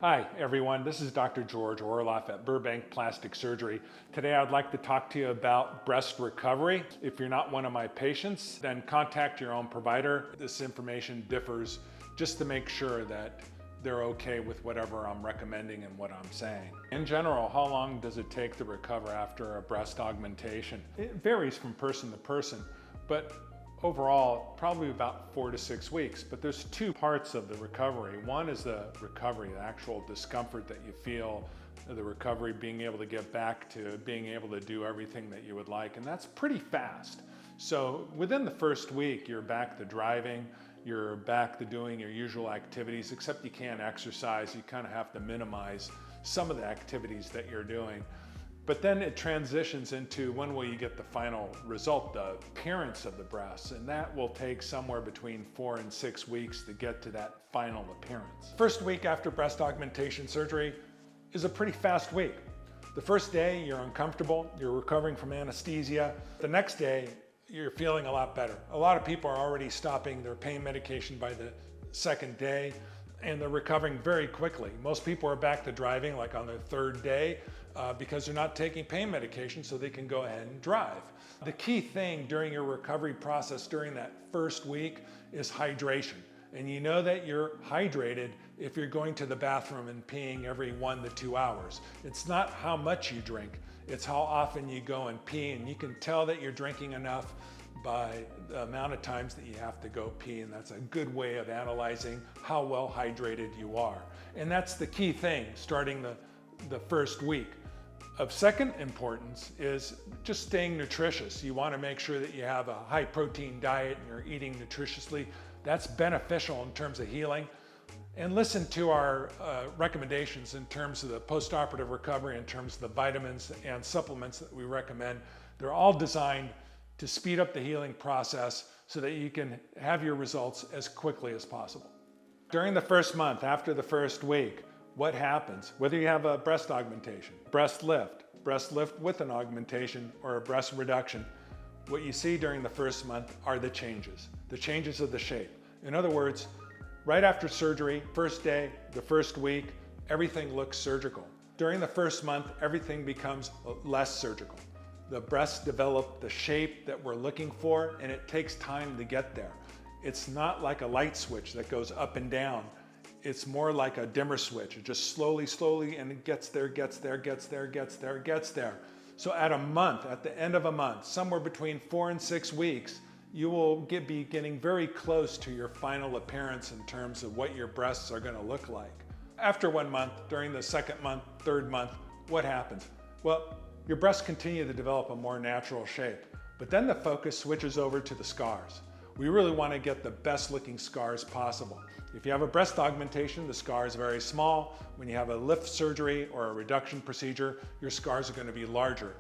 Hi everyone, this is Dr. George Orloff at Burbank Plastic Surgery. Today I'd like to talk to you about breast recovery. If you're not one of my patients, then contact your own provider. This information differs just to make sure that they're okay with whatever I'm recommending and what I'm saying. In general, how long does it take to recover after a breast augmentation? It varies from person to person, but overall, probably about 4 to 6 weeks, but there's two parts of the recovery. One is the recovery, the actual discomfort that you feel, the recovery, being able to get back to being able to do everything that you would like, and that's pretty fast. So within the first week, you're back to driving, you're back to doing your usual activities, except you can't exercise. You kind of have to minimize some of the activities that you're doing. But then it transitions into when will you get the final result, the appearance of the breasts, and that will take somewhere between 4 and 6 weeks to get to that final appearance. First week after breast augmentation surgery is a pretty fast week. The first day you're uncomfortable, you're recovering from anesthesia. The next day you're feeling a lot better. A lot of people are already stopping their pain medication by the second day, and they're recovering very quickly. Most people are back to driving like on their third day because they're not taking pain medication, so they can go ahead and drive. The key thing during your recovery process during that first week is hydration. And you know that you're hydrated if you're going to the bathroom and peeing every 1 to 2 hours. It's not how much you drink, it's how often you go and pee, and you can tell that you're drinking enough by the amount of times that you have to go pee, and that's a good way of analyzing how well hydrated you are. And that's the key thing starting the first week. Of second importance is just staying nutritious. You want to make sure that you have a high protein diet and you're eating nutritiously. That's beneficial in terms of healing. And listen to our recommendations in terms of the postoperative recovery, in terms of the vitamins and supplements that we recommend. They're all designed to speed up the healing process so that you can have your results as quickly as possible. During the first month, after the first week, what happens? Whether you have a breast augmentation, breast lift with an augmentation, or a breast reduction, what you see during the first month are the changes of the shape. In other words, right after surgery, first day, the first week, everything looks surgical. During the first month, everything becomes less surgical. The breasts develop the shape that we're looking for, and it takes time to get there. It's not like a light switch that goes up and down. It's more like a dimmer switch. It just slowly, and it gets there. So at a month, at the end of a month, somewhere between 4 and 6 weeks, you will be getting very close to your final appearance in terms of what your breasts are going to look like. After 1 month, during the second month, third month, what happens? Well, your breasts continue to develop a more natural shape, but then the focus switches over to the scars. We really want to get the best looking scars possible. If you have a breast augmentation, the scar is very small. When you have a lift surgery or a reduction procedure, your scars are going to be larger.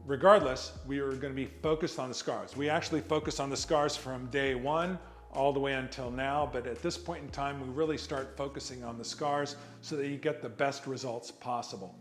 Regardless, we are going to be focused on the scars. We actually focus on the scars from day 1 all the way until now, but at this point in time, we really start focusing on the scars so that you get the best results possible.